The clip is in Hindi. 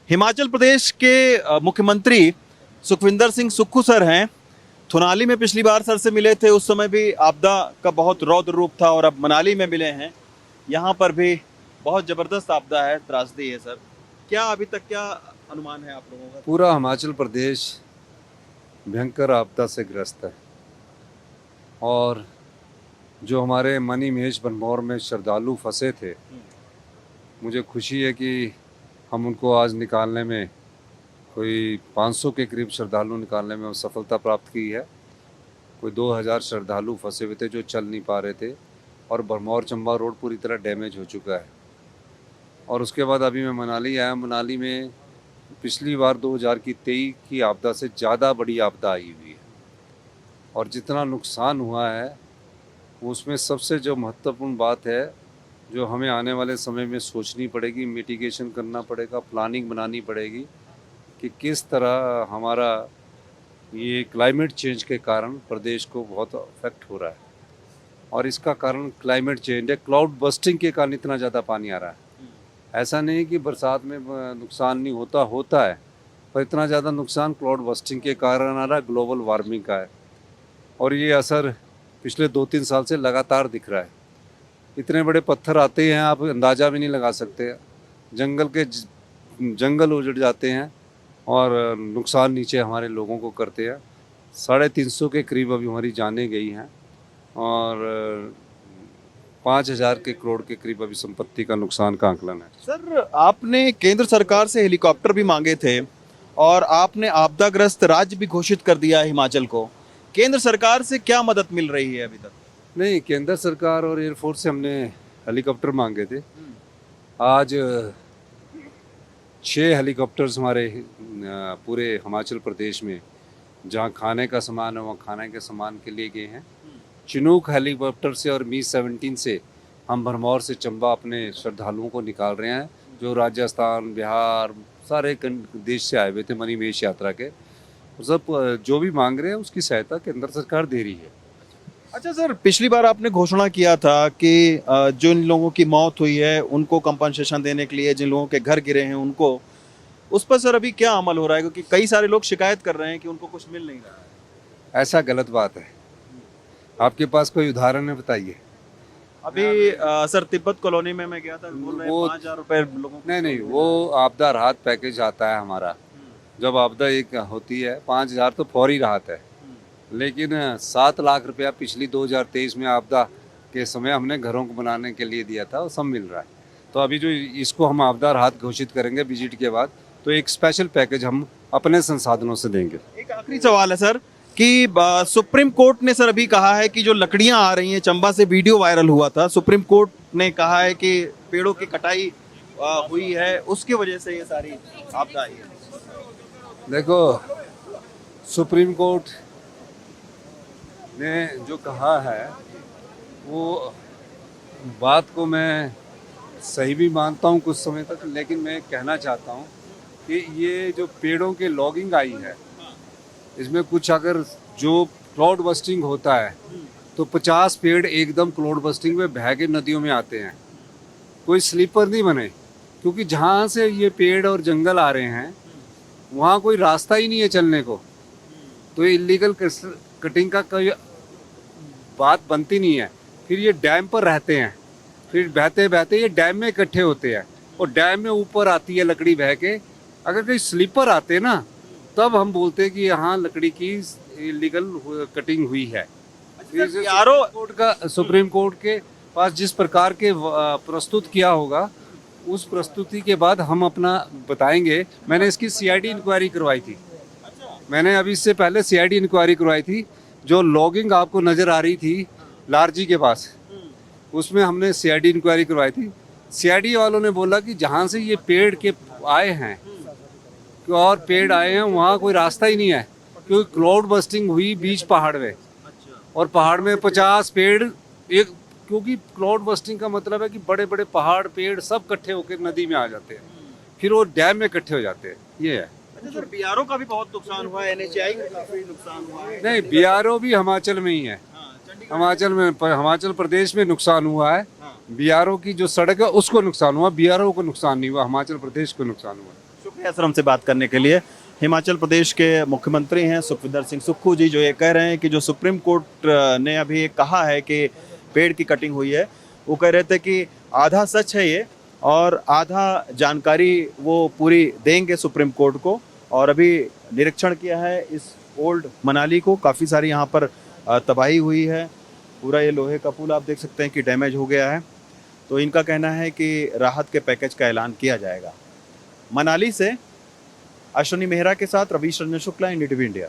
हिमाचल प्रदेश के मुख्यमंत्री सुखविंदर सिंह सुक्खू सर हैं। थुनाली में पिछली बार सर से मिले थे, उस समय भी आपदा का बहुत रौद्र रूप था और अब मनाली में मिले हैं। यहाँ पर भी बहुत जबरदस्त आपदा है, त्रासदी है सर। क्या अभी तक क्या अनुमान है आप लोगों का? पूरा हिमाचल प्रदेश भयंकर आपदा से ग्रस्त है और जो हमारे मनी महेश बनमौर में श्रद्धालु फंसे थे, मुझे खुशी है कि हम उनको आज निकालने में कोई 500 के करीब श्रद्धालु निकालने में सफलता प्राप्त की है। कोई 2000 श्रद्धालु फंसे हुए थे जो चल नहीं पा रहे थे और भरमौर चंबा रोड पूरी तरह डैमेज हो चुका है। और उसके बाद अभी मैं मनाली आया। मनाली में पिछली बार 2023 की आपदा से ज़्यादा बड़ी आपदा आई हुई है और जितना नुकसान हुआ है उसमें सबसे जो महत्वपूर्ण बात है, जो हमें आने वाले समय में सोचनी पड़ेगी, मिटिगेशन करना पड़ेगा, प्लानिंग बनानी पड़ेगी कि किस तरह हमारा ये क्लाइमेट चेंज के कारण प्रदेश को बहुत अफेक्ट हो रहा है। और इसका कारण क्लाइमेट चेंज है, क्लाउड बस्टिंग के कारण इतना ज़्यादा पानी आ रहा है। ऐसा नहीं कि बरसात में नुकसान नहीं होता है, पर इतना ज़्यादा नुकसान क्लाउड बस्टिंग के कारण आ रहा है, ग्लोबल वार्मिंग का है। और ये असर पिछले 2-3 साल से लगातार दिख रहा है। इतने बड़े पत्थर आते हैं, आप अंदाज़ा भी नहीं लगा सकते। जंगल उजड़ जाते हैं और नुकसान नीचे हमारे लोगों को करते हैं। 350 के करीब अभी हमारी जानें गई हैं और 5000 के करोड़ के करीब अभी संपत्ति का नुकसान का आंकलन है। सर, आपने केंद्र सरकार से हेलीकॉप्टर भी मांगे थे और आपने आपदाग्रस्त राज्य भी घोषित कर दिया है हिमाचल को। केंद्र सरकार से क्या मदद मिल रही है अभी तक? नहीं, केंद्र सरकार और एयरफोर्स से हमने हेलीकॉप्टर मांगे थे। आज 6 हेलीकॉप्टर्स हमारे पूरे हिमाचल प्रदेश में, जहाँ खाने का सामान है वहाँ खाने के सामान के लिए गए हैं। चिनूक हेलीकॉप्टर से और मी-17 से हम भरमौर से चंबा अपने श्रद्धालुओं को निकाल रहे हैं, जो राजस्थान, बिहार, सारे देश से आए हुए थे मनी महेश यात्रा के। सब जो भी मांग रहे हैं उसकी सहायता केंद्र सरकार दे रही है। अच्छा सर, पिछली बार आपने घोषणा किया था कि जिन लोगों की मौत हुई है उनको कंपनसेशन देने के लिए, जिन लोगों के घर गिरे हैं उनको, उस पर सर अभी क्या अमल हो रहा है? क्योंकि कई सारे लोग शिकायत कर रहे हैं कि उनको कुछ मिल नहीं रहा है। ऐसा गलत बात है। आपके पास कोई उदाहरण है, बताइए। अभी सर तिब्बत कॉलोनी में मैं गया था, बोल रहे हैं 5000 रुपए लोगों को। नहीं, वो आपदा राहत पैकेज आता है हमारा। जब आपदा एक होती है 5000 तो फौरी राहत है, लेकिन 7 लाख रुपया पिछली 2023 में आपदा के समय हमने घरों को बनाने के लिए दिया था, वो सब मिल रहा है। तो अभी जो इसको हम आपदा राहत घोषित करेंगे विजिट के बाद, तो एक स्पेशल पैकेज हम अपने संसाधनों से देंगे। एक आखिरी सवाल है सर कि सुप्रीम कोर्ट ने सर अभी कहा है कि जो लकड़ियां आ रही हैं, चंबा से वीडियो वायरल हुआ था, सुप्रीम कोर्ट ने कहा है कि पेड़ों की कटाई हुई है, उसकी वजह से ये सारी आपदा आई है। देखो, सुप्रीम कोर्ट ने जो कहा है वो बात को मैं सही भी मानता हूँ कुछ समय तक, लेकिन मैं कहना चाहता हूँ कि ये जो पेड़ों के लॉगिंग आई है, इसमें कुछ अगर जो क्लाउड बस्टिंग होता है तो 50 पेड़ एकदम क्लाउड बस्टिंग में बह के नदियों में आते हैं। कोई स्लीपर नहीं बने, क्योंकि जहाँ से ये पेड़ और जंगल आ रहे हैं वहाँ कोई रास्ता ही नहीं है चलने को, तो इलीगल कटिंग का कोई बात बनती नहीं है। फिर ये डैम पर रहते हैं, फिर बहते बहते ये डैम में इकट्ठे होते हैं और डैम में ऊपर आती है लकड़ी बह के। अगर कोई स्लीपर आते ना, तब हम बोलते हैं कि यहाँ लकड़ी की इलीगल कटिंग हुई है। सुप्रीम कोर्ट के पास जिस प्रकार के प्रस्तुत किया होगा, उस प्रस्तुति के बाद हम अपना बताएंगे। मैंने इसकी सीआईडी इंक्वायरी करवाई थी। मैंने अभी इससे पहले सीआईडी इंक्वायरी करवाई थी। जो लॉगिंग आपको नज़र आ रही थी लारजी के पास, उसमें हमने सीआईडी इंक्वायरी करवाई थी। सीआईडी वालों ने बोला कि जहाँ से ये पेड़ के आए हैं और पेड़ आए हैं वहाँ कोई रास्ता ही नहीं है, क्योंकि क्लाउड बस्टिंग हुई बीच पहाड़ में, और पहाड़ में 50 पेड़ एक, क्योंकि क्लाउड बस्टिंग का मतलब है कि बड़े बड़े पहाड़ पेड़ सब इकट्ठे होकर नदी में आ जाते हैं, फिर वो डैम में इकट्ठे हो जाते हैं। ये है। अच्छा सर, बीआरओ का भी बहुत नुकसान हुआ है, एनएचआई का काफी नुकसान हुआ है। नहीं, बीआरओ भी हिमाचल में ही है। हिमाचल प्रदेश में नुकसान हुआ है। बीआरओ की जो सड़क है उसको नुकसान हुआ, बीआरओ को नुकसान नहीं हुआ, हिमाचल प्रदेश को नुकसान हुआ। शुक्रिया सर हमसे बात करने के लिए। हिमाचल प्रदेश के मुख्यमंत्री हैं सुखविंदर सिंह सुक्खू जी, जो ये कह रहे हैं कि जो सुप्रीम कोर्ट ने अभी ये कहा है कि पेड़ की कटिंग हुई है, वो कह रहे थे कि आधा सच है ये और आधा जानकारी वो पूरी देंगे सुप्रीम कोर्ट को। और अभी निरीक्षण किया है इस ओल्ड मनाली को, काफ़ी सारी यहाँ पर तबाही हुई है। पूरा ये लोहे का पुल आप देख सकते हैं कि डैमेज हो गया है। तो इनका कहना है कि राहत के पैकेज का ऐलान किया जाएगा। मनाली से अश्विनी मेहरा के साथ रवीश रंजन शुक्ला, NDTV इंडिया।